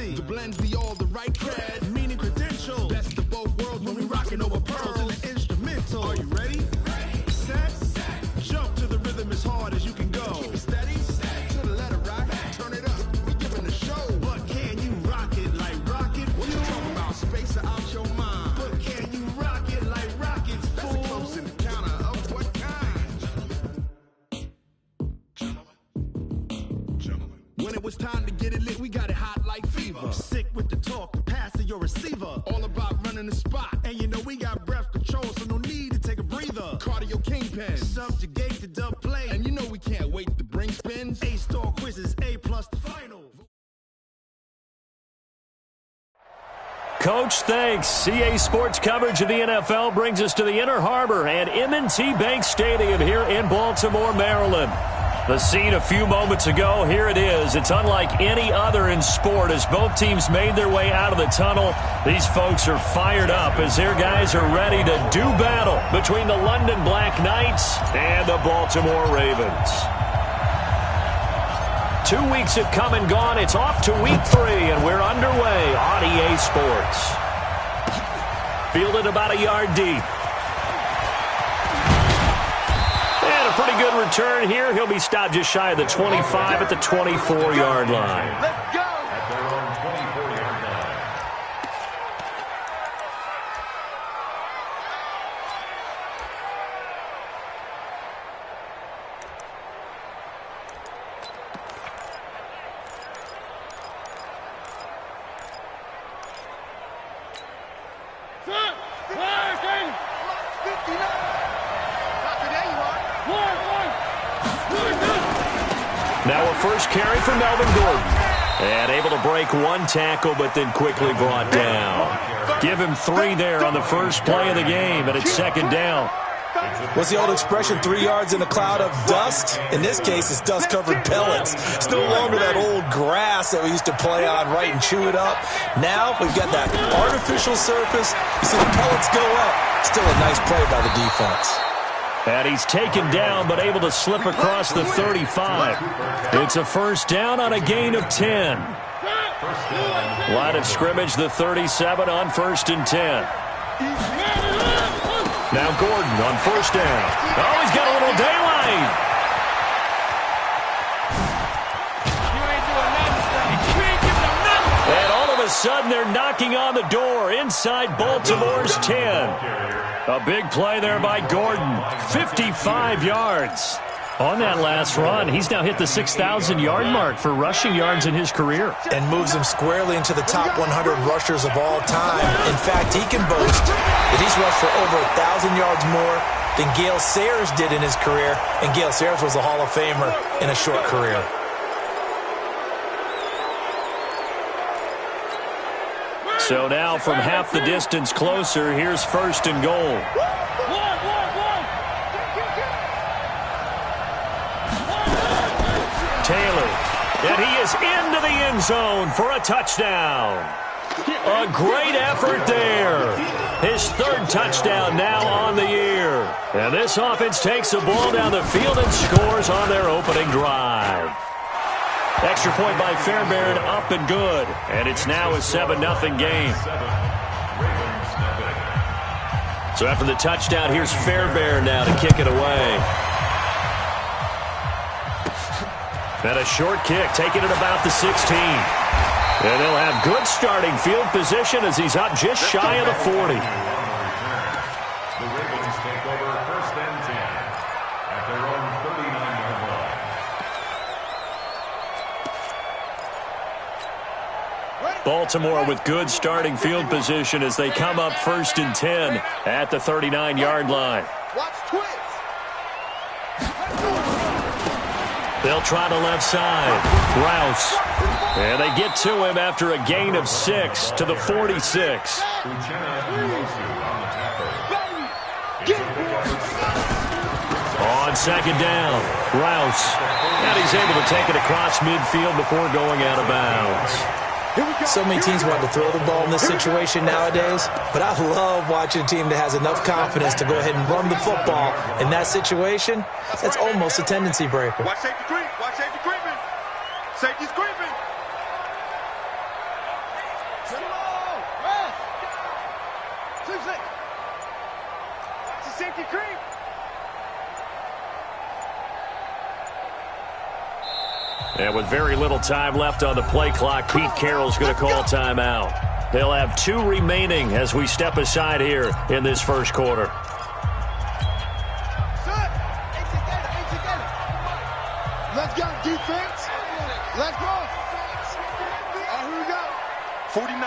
MC to blend the all the right cred, meaning credential. Best of both worlds when we rockin' over pearls in the instrumental. Are you ready? Set. Jump to the rhythm as hard as you can go. Keep it steady. To the letter rock. Turn it up. We giving the show. But can you rock it like rocket? What you talking about? Space out your mind. But can you rock it like rockets? That's a close encounter of what kind? Gentlemen. When it was time to get it lit, we got it hot like fever. Sick with the talk, the pass to your receiver. All about running the spot. And you know we got breath control, so no need to take a breather. Cardio kingpin, subjugate the dub play. And you know we can't wait to bring spins. A-star quizzes, A+ the final. Coach, thanks. CA Sports coverage of the NFL brings us to the Inner Harbor and M&T Bank Stadium here in Baltimore, Maryland. The scene a few moments ago, here it is. It's unlike any other in sport as both teams made their way out of the tunnel. These folks are fired up as their guys are ready to do battle between the London Black Knights and the Baltimore Ravens. 2 weeks have come and gone. It's off to week 3, and we're underway on EA Sports. Fielded about a yard deep. And a pretty good return here. He'll be stopped just shy of the 25 at the 24-yard line. Let's go! At their own 24-yard line. Now a first carry for Melvin Gordon. And able to break one tackle, but then quickly brought down. Give him 3 there on the first play of the game, and it's second down. What's the old expression, 3 yards in a cloud of dust? In this case, it's dust-covered pellets. It's no longer that old grass that we used to play on, right, and chew it up. Now we've got that artificial surface. You see the pellets go up. Still a nice play by the defense. And he's taken down, but able to slip across the 35. It's a first down on a gain of 10. Line of scrimmage, the 37 on 1st and 10. Now Gordon on first down. Oh, he's got a little daylight. And all of a sudden, they're knocking on the door inside Baltimore's 10. A big play there by Gordon. 55 yards. On that last run, he's now hit the 6,000-yard mark for rushing yards in his career. And moves him squarely into the top 100 rushers of all time. In fact, he can boast that he's rushed for over 1,000 yards more than Gale Sayers did in his career. And Gale Sayers was a Hall of Famer in a short career. So now from half the distance closer, here's 1st and goal. Taylor, and he is into the end zone for a touchdown. A great effort there. His 3rd touchdown now on the year. And this offense takes the ball down the field and scores on their opening drive. Extra point by Fairbairn, up and good. And it's now a 7-0 game. So after the touchdown, here's Fairbairn now to kick it away. And a short kick, taking it about the 16. And they'll have good starting field position as he's up just shy of the 40. The Ravens take over 1st and 10 at their own 39-yard line. Baltimore with good starting field position as they come up 1st and 10 at the 39-yard line. Watch twist. They'll try the left side. Rouse. And they get to him after a gain of 6 to the 46. On second down, Rouse. And he's able to take it across midfield before going out of bounds. So many teams want to throw the ball in this situation nowadays, but I love watching a team that has enough confidence to go ahead and run the football. In that situation, that's almost a tendency breaker. Watch safety creep. Watch safety creeping. Safety's creeping. And with very little time left on the play clock, Pete Carroll's going to call timeout. They'll have 2 remaining as we step aside here in this first quarter. Let's go, defense. Let's go. Here we go. 49,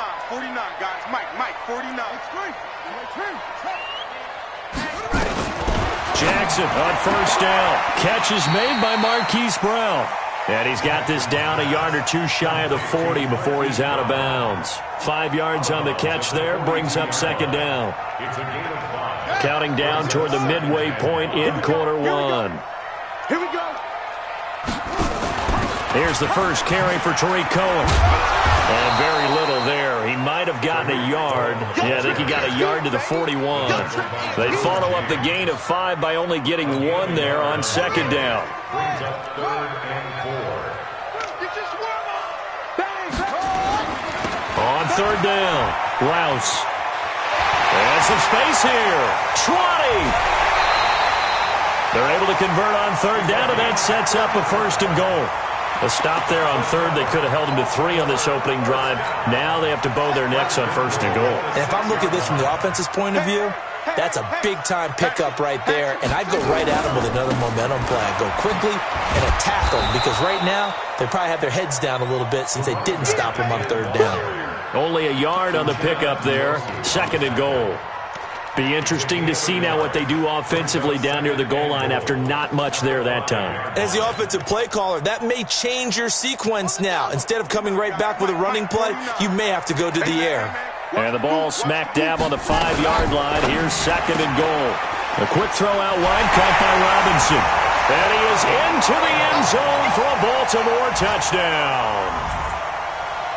guys. Mike, 49. Jackson on first down. Catch is made by Marquise Brown. And he's got this down a yard or 2 shy of the 40 before he's out of bounds. 5 yards on the catch there, brings up second down. It's a gain of 5. Counting down toward the midway point in quarter 1. Here we go. Here's the first carry for Tariq Cohen. And very little there. He might have gotten a yard. Yeah, I think he got a yard to the 41. They follow up the gain of 5 by only getting 1 there on second down. Brings up 3rd and 4. On third down, Rouse. And some space here. Trotty. They're able to convert on third down, and that sets up a 1st and goal. A stop there on third. They could have held him to 3 on this opening drive. Now they have to bow their necks on 1st and goal. And if I'm looking at this from the offense's point of view, that's a big-time pickup right there, and I'd go right at him with another momentum play. I'd go quickly and attack them, because right now they probably have their heads down a little bit since they didn't stop him on third down. Only a yard on the pickup there. 2nd and goal. Be interesting to see now what they do offensively down near the goal line after not much there that time. As the offensive play caller, that may change your sequence now. Instead of coming right back with a running play, you may have to go to the air. And the ball smack dab on the 5-yard line. Here's 2nd and goal. A quick throw out wide, caught by Robinson. And he is into the end zone for a Baltimore touchdown.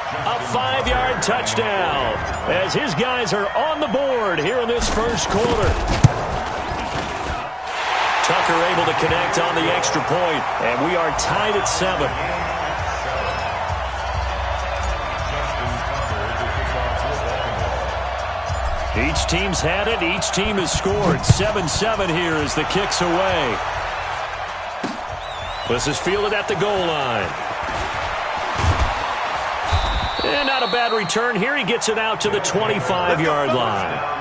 A 5-yard touchdown as his guys are on the board here in this first quarter. Tucker able to connect on the extra point, and we are tied at 7. Each team's had it. Each team has scored. 7-7 here as the kick's away. This is fielded at the goal line. And not a bad return here. He gets it out to the 25-yard line.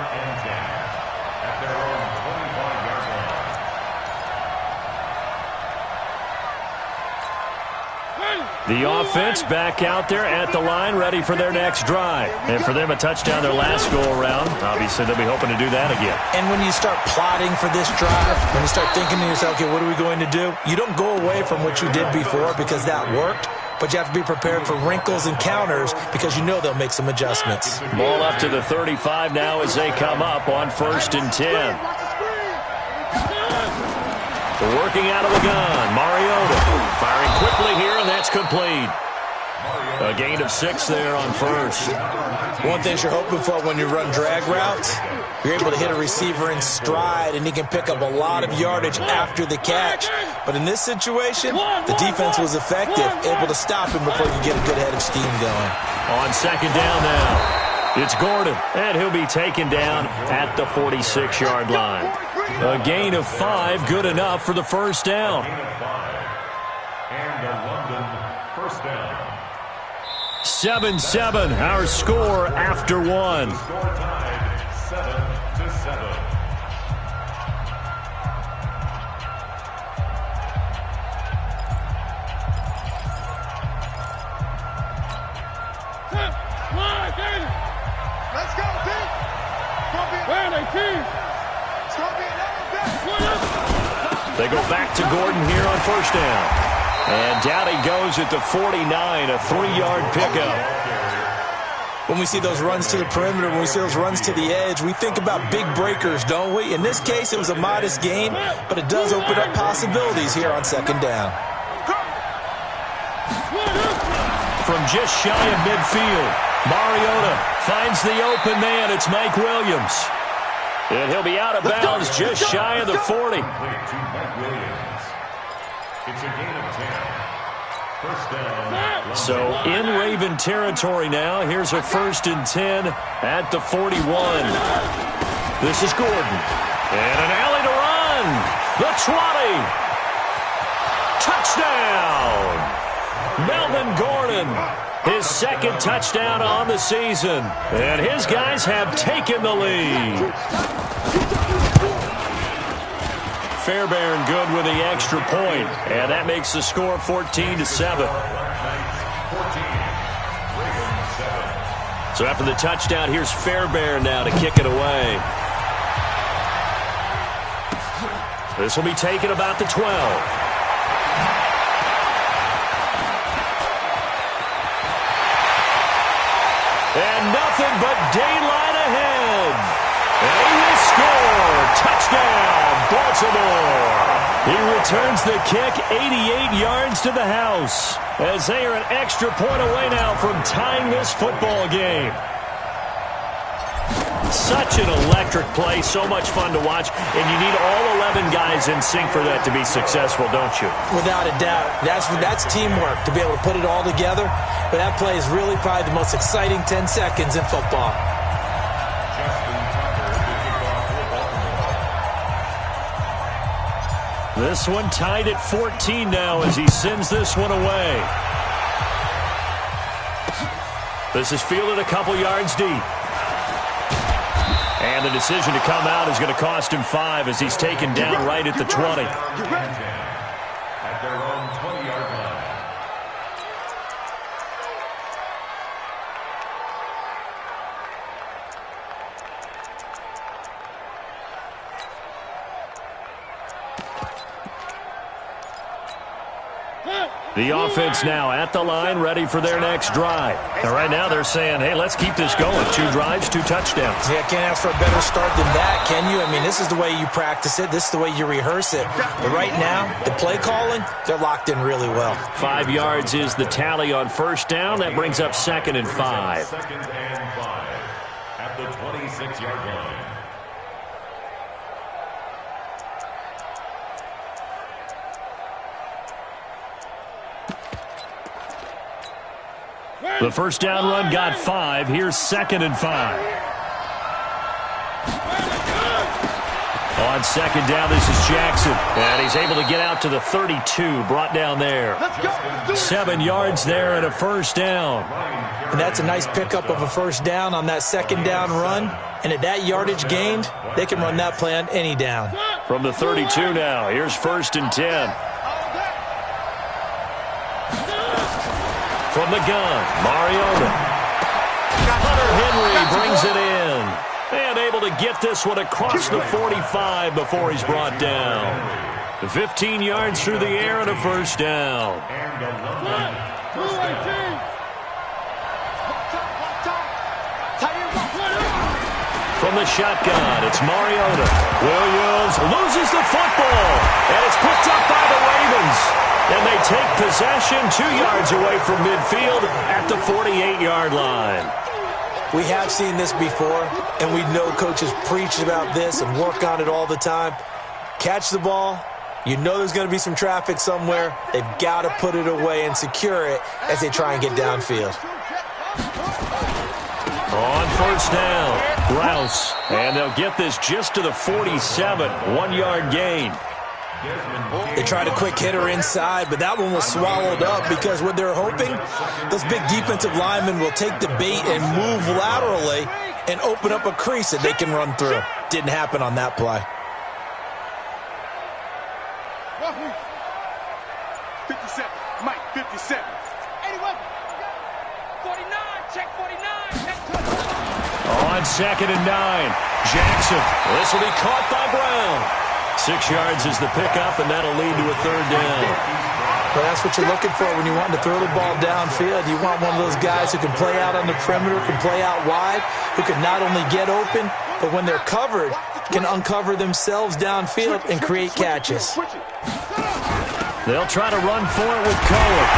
The offense back out there at the line, ready for their next drive. And for them, a touchdown their last go-around. Obviously, they'll be hoping to do that again. And when you start plotting for this drive, when you start thinking to yourself, okay, what are we going to do? You don't go away from what you did before because that worked. But you have to be prepared for wrinkles and counters because you know they'll make some adjustments. Ball up to the 35 now as they come up on 1st and 10. Working out of the gun, Mariota firing quickly here, and that's complete. A gain of 6 there on 1st. One thing you're hoping for when you run drag routes, you're able to hit a receiver in stride, and he can pick up a lot of yardage after the catch. But in this situation, the defense was effective, able to stop him before you get a good head of steam going. On 2nd down now, it's Gordon, and he'll be taken down at the 46-yard line. A gain of 5, good enough for the 1st down. And the London 1st down. 7-7, our score after 1. Score tied 7-7. Let's go, team. Where are they, team? It's going to be another. They go back to Gordon here on 1st down. And down he goes at the 49, a 3-yard pickup. When we see those runs to the perimeter, when we see those runs to the edge, we think about big breakers, don't we? In this case, it was a modest gain, but it does open up possibilities here on 2nd down. From just shy of midfield, Mariota finds the open man. It's Mike Williams. And he'll be out of bounds just shy of the 40. To Mike Williams. It's a gain of 10. So in Raven territory now. Here's a 1st and 10 at the 41. This is Gordon. And an alley to run. The 20. Touchdown. Melvin Gordon. His 2nd touchdown on the season. And his guys have taken the lead. Fairbairn good with the extra point. And that makes the score 14-7. So after the touchdown, here's Fairbairn now to kick it away. This will be taken about the 12. And nothing but daylight ahead. And he will score. Touchdown, Baltimore. He returns the kick 88 yards to the house as they are an extra point away now from tying this football game. Such an electric play, so much fun to watch, and you need all 11 guys in sync for that to be successful, don't you? Without a doubt. That's teamwork to be able to put it all together, but that play is really probably the most exciting 10 seconds in football. This one tied at 14 now as he sends this one away. This is fielded a couple yards deep. And the decision to come out is going to cost him 5 as he's taken down right at the 20. At their own 20-yard line. The offense now at the line, ready for their next drive. And right now they're saying, hey, let's keep this going. 2 drives, 2 touchdowns. Yeah, can't ask for a better start than that, can you? I mean, this is the way you practice it. This is the way you rehearse it. But right now, the play calling, they're locked in really well. 5 yards is the tally on 1st down. That brings up 2nd and 5. 2nd and 5 at the 26-yard line. The 1st down run got 5. Here's 2nd and 5. On 2nd down, this is Jackson. And he's able to get out to the 32, brought down there. 7 yards there and a 1st down. And that's a nice pickup of a 1st down on that 2nd down run. And at that yardage gained, they can run that play on any down. From the 32 now, here's 1st and 10. From the gun, Mariota. Hunter Henry brings it in. And able to get this one across the 45 before he's brought down. 15 yards through the air and a 1st down. From the shotgun, it's Mariota. Williams loses the football. And it's picked up by the Ravens. And they take possession 2 yards away from midfield at the 48-yard line. We have seen this before, and we know coaches preach about this and work on it all the time. Catch the ball. You know there's going to be some traffic somewhere. They've got to put it away and secure it as they try and get downfield. On 1st down, Rouse. And they'll get this just to the 47, 1-yard gain. They tried a quick hitter inside, but that one was swallowed up because what they're hoping, those big defensive linemen will take the bait and move laterally and open up a crease that they can run through. Didn't happen on that play. 57, Mike, 57. 81, 49, check 49. On 2nd and 9, Jackson. This will be caught by Brown. 6 yards is the pickup, and that'll lead to a 3rd down. Well, that's what you're looking for when you want to throw the ball downfield. You want one of those guys who can play out on the perimeter, can play out wide, who can not only get open, but when they're covered, can uncover themselves downfield and create catches. They'll try to run for it with Cohen.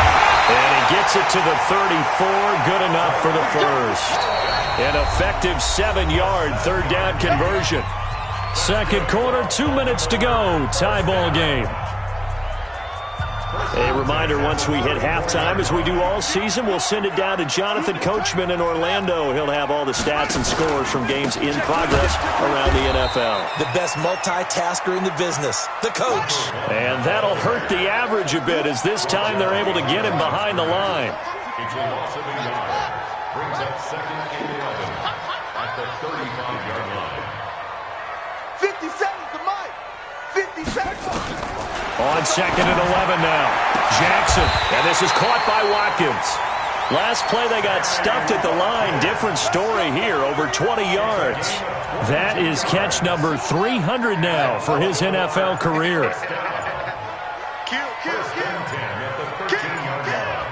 And he gets it to the 34, good enough for the 1st. An effective 7-yard 3rd down conversion. 2nd quarter, 2 minutes to go. Tie ball game. A reminder, once we hit halftime, as we do all season, we'll send it down to Jonathan Coachman in Orlando. He'll have all the stats and scores from games in progress around the NFL. The best multitasker in the business, the coach. And that'll hurt the average a bit, as this time they're able to get him behind the line. It's a loss of a yard. Brings up second and 11 at the 35-yard line. 50 seconds to Mike. 50 seconds. On second and 11 now. Jackson, and this is caught by Watkins. Last play they got stuffed at the line. Different story here, over 20 yards. That is catch number 300 now for his NFL career. First and 10 at the 13-yard line.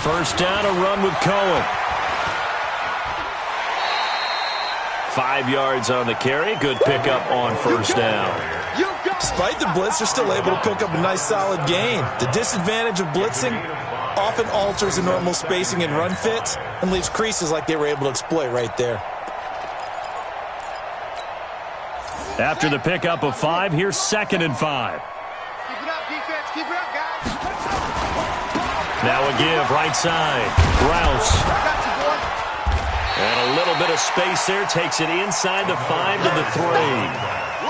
First down, a run with Cohen. 5 yards on the carry. Good pickup on first down. Despite the blitz, they're still able to pick up a nice solid gain. The disadvantage of blitzing often alters the normal spacing and run fits and leaves creases like they were able to exploit right there. After the pickup of 5, here's second and 5. Keep it up, defense. Keep it up, guys. Now a give, right side. Rouse. And a little bit of space there. Takes it inside the 5 to the 3.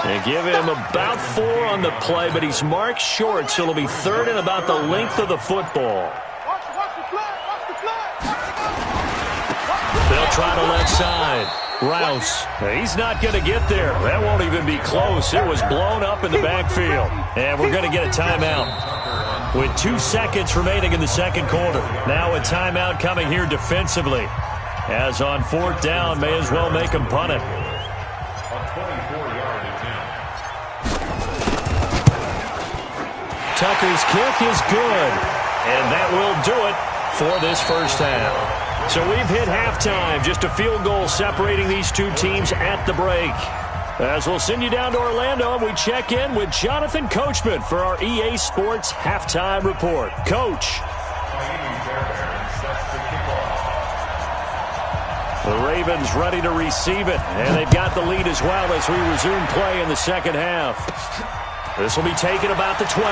They give him about 4 on the play, but he's marked short, so it'll be third and about the length of the football. They'll try to left side. Rouse. He's not going to get there. That won't even be close. It was blown up in the backfield. And we're going to get a timeout with 2 seconds remaining in the second quarter. Now a timeout coming here defensively. As on fourth down, may as well make him punt it. A 24-yard attempt. Tucker's kick is good. And that will do it for this first half. So we've hit halftime. Just a field goal separating these two teams at the break. As we'll send you down to Orlando, and we check in with Jonathan Coachman for our EA Sports Halftime Report. Coach. The Ravens ready to receive it, and they've got the lead as well as we resume play in the second half. This will be taken about the 12.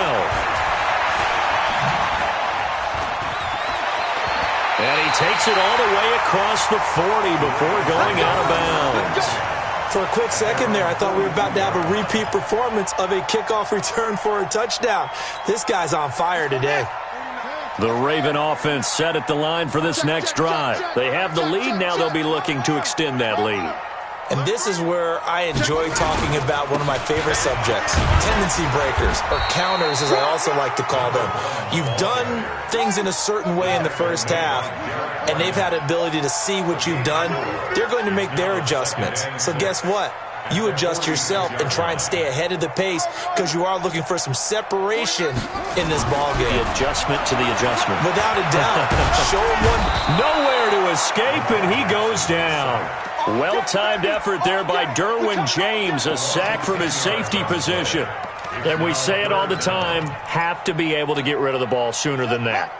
And he takes it all the way across the 40 before going out of bounds. For a quick second there, I thought we were about to have a repeat performance of a kickoff return for a touchdown. This guy's on fire today. The Raven offense set at the line for this next drive. They have the lead. Now they'll be looking to extend that lead. And this is where I enjoy talking about one of my favorite subjects, tendency breakers, or counters as I also like to call them. You've done things in a certain way in the first half, and they've had the ability to see what you've done. They're going to make their adjustments. So guess what? You adjust yourself and try and stay ahead of the pace because you are looking for some separation in this ball game. The adjustment to the adjustment. Without a doubt. Show him one. Nowhere to escape, and he goes down. Well-timed effort there by Derwin James, a sack from his safety position. And we say it all the time, have to be able to get rid of the ball sooner than that.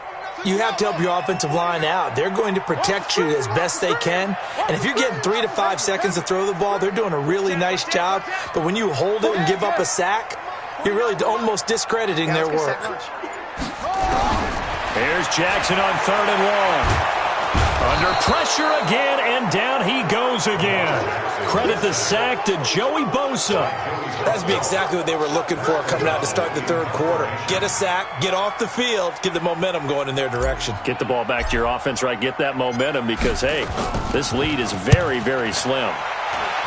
You have to help your offensive line out. They're going to protect you as best they can. And if you're getting 3 to 5 seconds to throw the ball, they're doing a really nice job. But when you hold it and give up a sack, you're really almost discrediting their work. Here's Jackson on third and long. Under pressure again, and down he goes again. Credit the sack to Joey Bosa. That'd be exactly what they were looking for coming out to start the third quarter. Get a sack, get off the field, get the momentum going in their direction. Get the ball back to your offense, right? Get that momentum because, hey, this lead is very, very slim.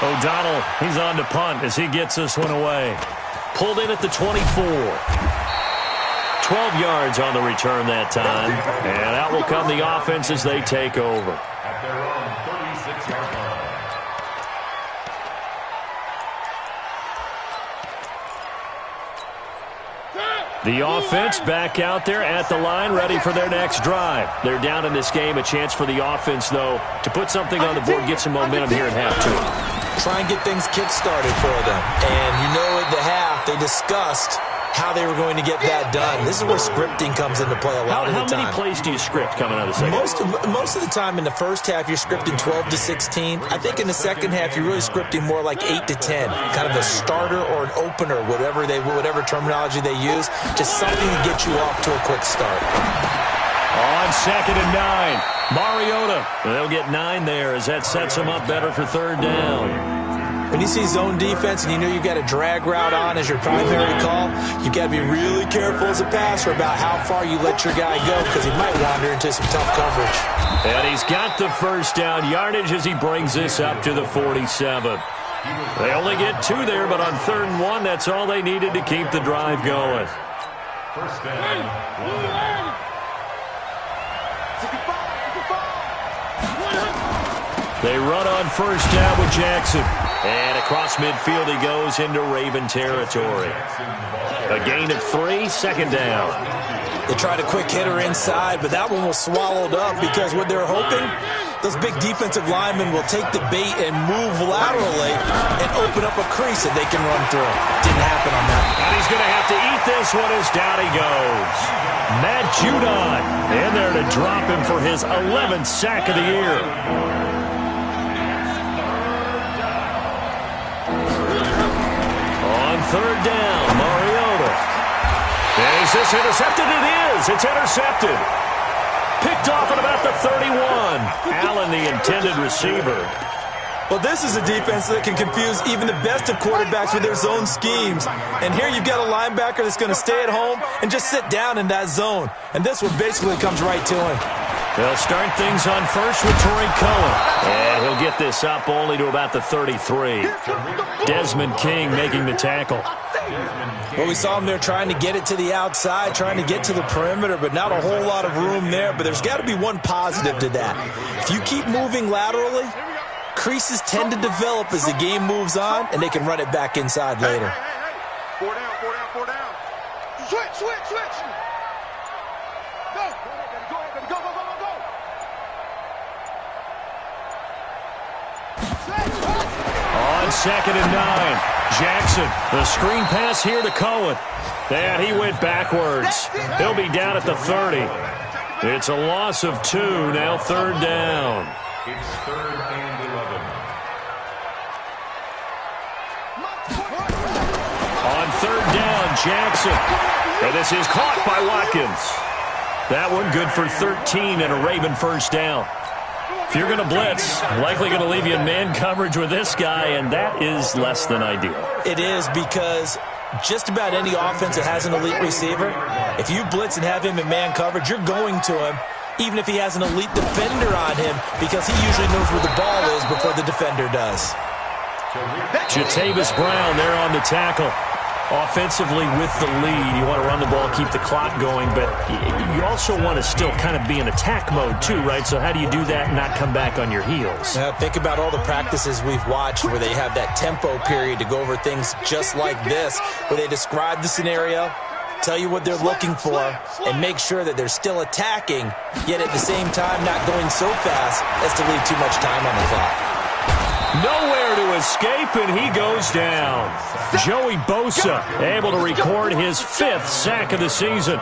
O'Donnell, he's on to punt as he gets this one away. Pulled in at the 24. 12 yards on the return that time. And out will come the offense as they take over. At their own 36-yard line. The offense back out there at the line, ready for their next drive. They're down in this game. A chance for the offense, though, to put something on the board, get some momentum here at half two. Try and get things kick-started for them. And you know at the half, they discussed how they were going to get that done. This is where scripting comes into play a lot of the time. How many plays do you script coming out of the second? Most of the time in the first half, you're scripting 12 to 16. I think in the second half, you're really scripting more like 8 to 10, kind of a starter or an opener, whatever terminology they use, just something to get you off to a quick start. On 2nd and 9, Mariota. They'll get 9 there as that sets them up better for 3rd down. When you see zone defense and you know you've got a drag route on as your primary call, you've got to be really careful as a passer about how far you let your guy go because he might wander into some tough coverage. And he's got the 1st down yardage as he brings this up to the 47. They only get 2 there, but on 3rd and 1, that's all they needed to keep the drive going. 1st down. They run on 1st down with Jackson. And across midfield he goes into Raven territory. A gain of 3, 2nd down. They tried a quick hitter inside, but that one was swallowed up because what they're hoping, those big defensive linemen will take the bait and move laterally and open up a crease that they can run through. Didn't happen on that. And he's going to have to eat this one as down he goes. Matt Judon in there to drop him for his 11th sack of the year. On 3rd down, Mariota. Is this intercepted? It is. It's intercepted. Picked off at about the 31. Allen, the intended receiver. Well, this is a defense that can confuse even the best of quarterbacks with their zone schemes. And here you've got a linebacker that's going to stay at home and just sit down in that zone. And this one basically comes right to him. They'll start things on 1st with Torrey Cohen. And he'll get this up only to about the 33. Desmond King making the tackle. Well, we saw him there trying to get it to the outside, trying to get to the perimeter, but not a whole lot of room there. But there's got to be one positive to that. If you keep moving laterally, creases tend to develop as the game moves on, and they can run it back inside later. Hey. 4 down, 4 down, 4 down. Switch. Go. Go ahead, baby. Go. On 2nd and 9, Jackson, the screen pass here to Cohen. And he went backwards. He'll be down at the 30. It's a loss of 2, now 3rd down. It's 3rd and 11. On 3rd down, Jackson. And this is caught by Watkins. That one good for 13 and a Raven 1st down. If you're going to blitz, likely going to leave you in man coverage with this guy, and that is less than ideal. It is because just about any offense that has an elite receiver, if you blitz and have him in man coverage, you're going to him, even if he has an elite defender on him, because he usually knows where the ball is before the defender does. Jatavis Brown there on the tackle. Offensively with the lead, you want to run the ball, keep the clock going, but you also want to still kind of be in attack mode too, right? So how do you do that and not come back on your heels? Now, think about all the practices we've watched where they have that tempo period to go over things just like this, where they describe the scenario, tell you what they're looking for, and make sure that they're still attacking, yet at the same time not going so fast as to leave too much time on the clock. Nowhere to escape, and he goes down. Joey Bosa able to record his 5th sack of the season.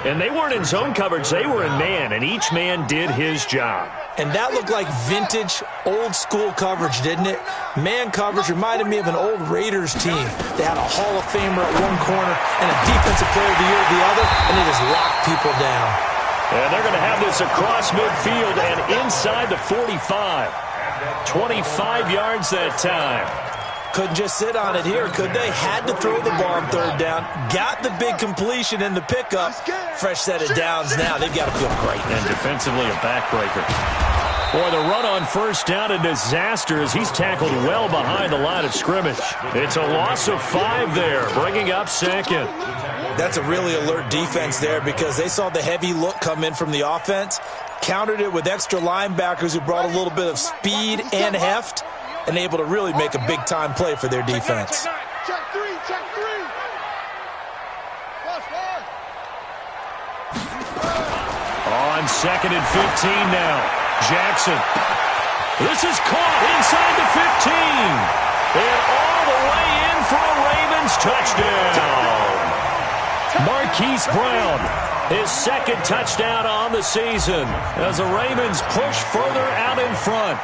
And they weren't in zone coverage, they were in man, and each man did his job. And that looked like vintage, old-school coverage, didn't it? Man coverage reminded me of an old Raiders team. They had a Hall of Famer at one corner and a Defensive Player of the Year at the other, and they just locked people down. And they're going to have this across midfield and inside the 45. 25 yards that time. Couldn't just sit on it here, could they? Had to throw the ball on 3rd down. Got the big completion in the pickup. Fresh set of downs now. They've got to feel great. And defensively a backbreaker. Boy, the run on 1st down a disaster as he's tackled well behind the line of scrimmage. It's a loss of 5 there, bringing up 2nd. That's a really alert defense there because they saw the heavy look come in from the offense, countered it with extra linebackers who brought a little bit of speed and heft, and able to really make a big-time play for their defense. Check 3. On 2nd and 15 now, Jackson. This is caught inside the 15. And all the way in for a Ravens touchdown. Marquise Brown, his second touchdown on the season as the Ravens push further out in front.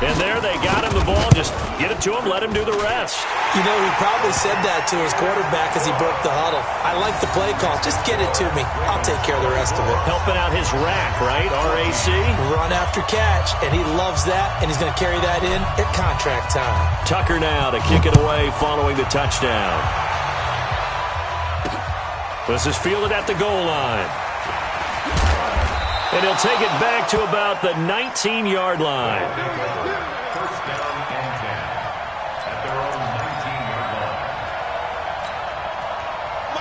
And there they got him the ball. Just get it to him, let him do the rest. You know, he probably said that to his quarterback as he broke the huddle. I like the play call. Just get it to me. I'll take care of the rest of it. Helping out his rack, right? RAC. Run after catch, and he loves that, and he's going to carry that in at contract time. Tucker now to kick it away following the touchdown. This is fielded at the goal line. And he'll take it back to about the 19-yard line. First down and 10 at their own 19-yard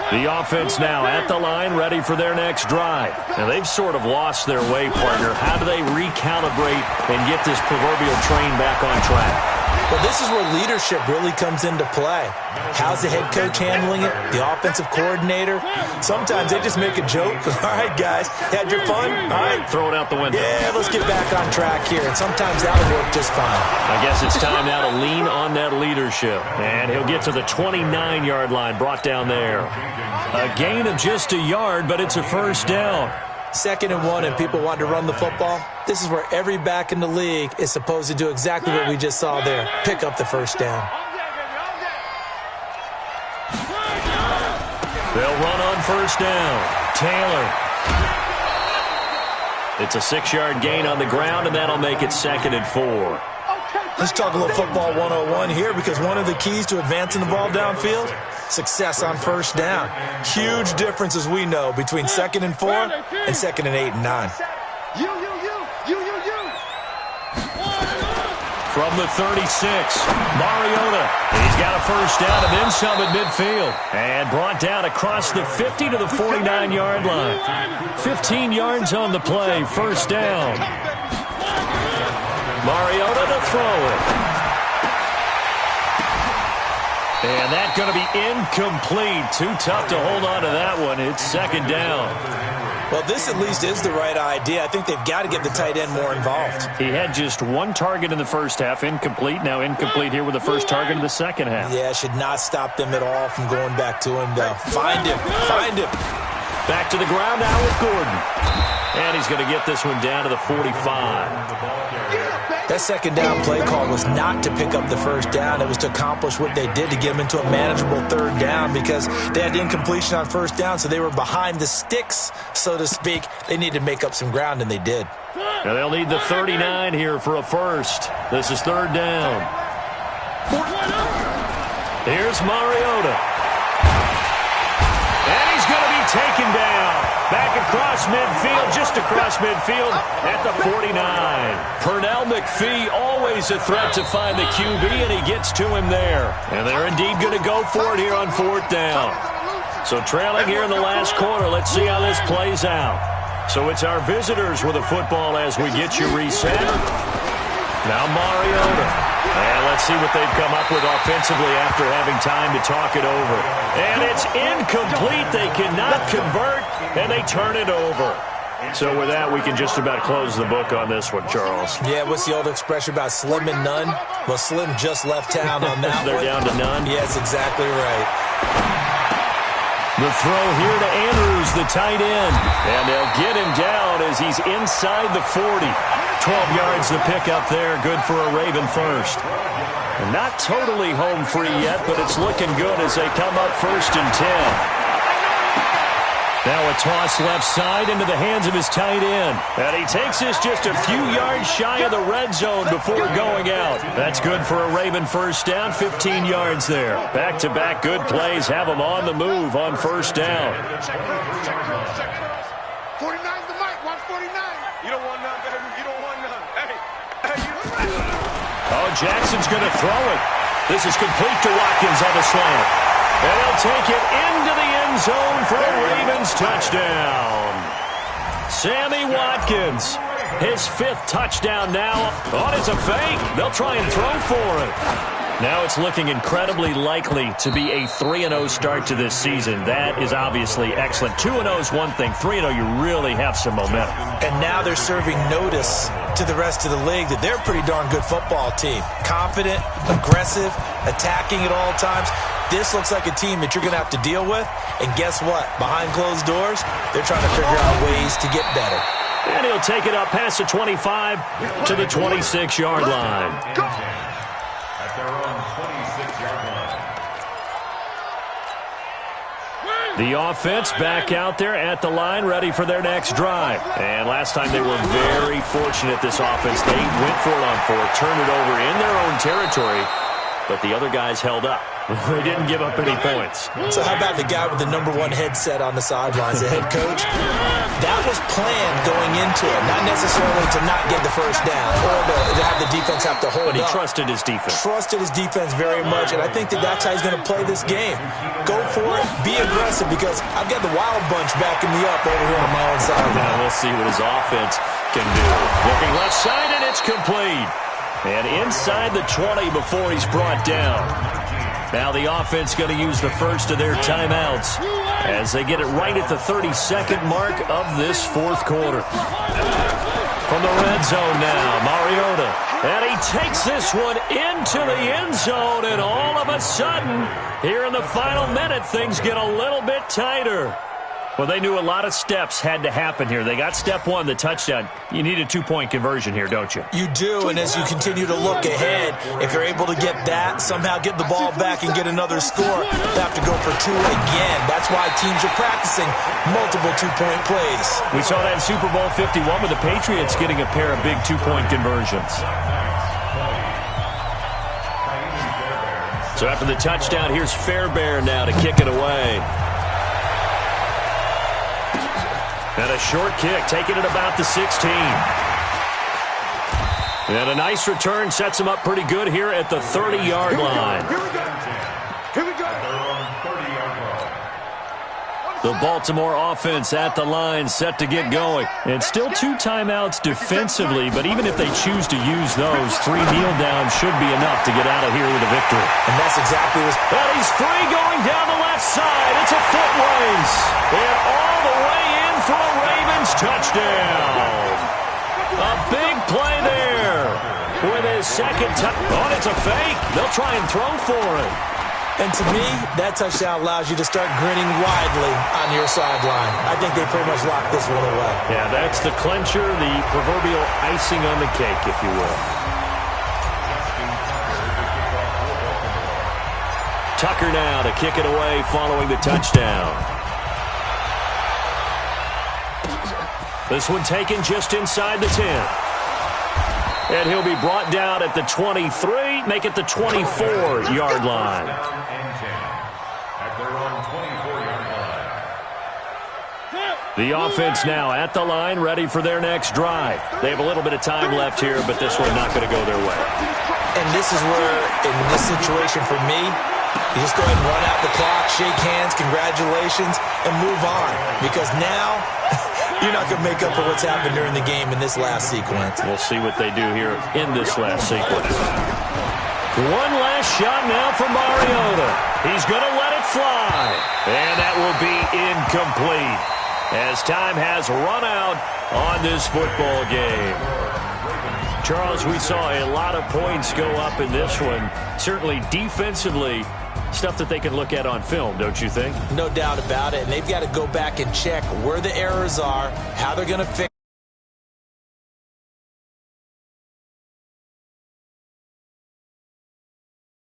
line. The offense now at the line, ready for their next drive. Now, they've sort of lost their way, partner. How do they recalibrate and get this proverbial train back on track? Well, this is where leadership really comes into play. How's the head coach handling it? The offensive coordinator? Sometimes they just make a joke. All right, guys, had your fun? All right. Throw it out the window. Yeah, let's get back on track here. And sometimes that'll work just fine. I guess it's time now to lean on that leadership. And he'll get to the 29-yard line, brought down there. A gain of just a yard, but it's a first down. 2nd and 1, and people want to run the football. This is where every back in the league is supposed to do exactly what we just saw there. Pick up the first down. They'll run on first down. Taylor. It's a 6-yard gain on the ground, and that'll make it 2nd and 4. Let's talk a little football 101 here, because one of the keys to advancing the ball downfield, success on first down. Huge difference, as we know, between 2nd and 4 and 2nd and 8 and 9. From the 36, Mariota. He's got a first down and then some at midfield. And brought down across the 50 to the 49-yard line. 15 yards on the play, first down. Mariota to throw it. And that's going to be incomplete. Too tough to hold on to that one. It's 2nd down. Well, this at least is the right idea. I think they've got to get the tight end more involved. He had just one target in the first half, incomplete. Now incomplete here with the first target in the second half. Yeah, should not stop them at all from going back to him, though. Find him. Find him. Back to the ground now with Gordon. And he's going to get this one down to the 45. That 2nd down play call was not to pick up the first down. It was to accomplish what they did, to get them into a manageable 3rd down, because they had incompletion on first down, so they were behind the sticks, so to speak. They needed to make up some ground, and they did. Now they'll need the 39 here for a first. This is 3rd down. Here's Mariota. And he's going to be taken down. Back across midfield, just across midfield at the 49. Pernell McPhee, always a threat to find the QB, and he gets to him there. And they're indeed going to go for it here on 4th down. So trailing here in the last quarter, let's see how this plays out. So it's our visitors with the football as we get you reset. Now Mariota. And let's see what they've come up with offensively after having time to talk it over. And it's incomplete. They cannot convert, and they turn it over. So with that, we can just about close the book on this one, Charles. Yeah, what's the old expression about slim and none? Well, Slim just left town on that They're one. down to none? Yes, exactly right. The throw here to Andrews, the tight end. And they'll get him down as he's inside the 40. 12 yards to pick up there. Good for a Raven first. And not totally home free yet, but it's looking good as they come up 1st and 10. Now a toss left side into the hands of his tight end. And he takes this just a few yards shy of the red zone before going out. That's good for a Raven first down, 15 yards there. Back-to-back good plays have him on the move on first down. 49's the mic. Watch 49. You don't want none, baby. You don't want none. Hey, Oh, Jackson's going to throw it. This is complete to Watkins on the slant. And he'll take it into the end zone for a Ravens touchdown. Sammy Watkins, his 5th touchdown now. Oh, it's a fake. They'll try and throw for it. Now it's looking incredibly likely to be a 3-0 start to this season. That is obviously excellent. 2-0 is one thing. 3-0, you really have some momentum. And now they're serving notice to the rest of the league that they're a pretty darn good football team. Confident, aggressive, attacking at all times. This looks like a team that you're going to have to deal with. And guess what? Behind closed doors, they're trying to figure out ways to get better. And he'll take it up past the 25 to the 26-yard line. At their own 26-yard line. The offense back out there at the line, ready for their next drive. And last time they were very fortunate, this offense. They went for it on fourth, turned it over in their own territory, but the other guys held up. They didn't give up any points. So how about the guy with the #1 headset on the sidelines, the head coach? That was planned going into it, not necessarily to not get the first down or to have the defense have to hold up. But he trusted his defense. Trusted his defense very much, and I think that's how he's going to play this game. Go for it, be aggressive, because I've got the wild bunch backing me up over here on my own side. Now we'll see what his offense can do. Looking left side, and it's complete. And inside the 20 before he's brought down. Now the offense going to use the first of their timeouts as they get it right at the 32nd mark of this fourth quarter. From the red zone now, Mariota. And he takes this one into the end zone, and all of a sudden, here in the final minute, things get a little bit tighter. Well, they knew a lot of steps had to happen here. They got step one, the touchdown. You need a two-point conversion here, don't you? You do, and as you continue to look ahead, if you're able to get that, somehow get the ball back and get another score, you have to go for two again. That's why teams are practicing multiple two-point plays. We saw that in Super Bowl 51 with the Patriots getting a pair of big two-point conversions. So after the touchdown, here's Fairbairn now to kick it away. And a short kick, taking it about the 16. And a nice return sets him up pretty good here at the 30-yard line. Here we go. Here we go. The Baltimore offense at the line, set to get going. And still two timeouts defensively, but even if they choose to use those, 3 kneel downs should be enough to get out of here with a victory. And that's exactly what... But he's free going down the left side. It's a foot race. And all the way in for a Ravens touchdown. A big play there with his second touch. Oh, it's a fake. They'll try and throw for it. And to me, that touchdown allows you to start grinning widely on your sideline. I think they pretty much locked this one away. Yeah, that's the clincher, the proverbial icing on the cake, if you will. Tucker now to kick it away following the touchdown. This one taken just inside the 10. And he'll be brought down at the 23, make it the 24-yard line. At their own 24-yard line. The offense now at the line, ready for their next drive. They have a little bit of time left here, but this one not going to go their way. And this is where, in this situation for me, you just go ahead and run out the clock, shake hands, congratulations, and move on. Because now, you're not going to make up for what's happened during the game in this last sequence. We'll see what they do here in this last sequence. One last shot now for Mariota. He's going to let it fly. And that will be incomplete as time has run out on this football game. Charles, we saw a lot of points go up in this one. Certainly defensively, stuff that they can look at on film, don't you think? No doubt about it. And they've got to go back and check where the errors are, how they're going to fix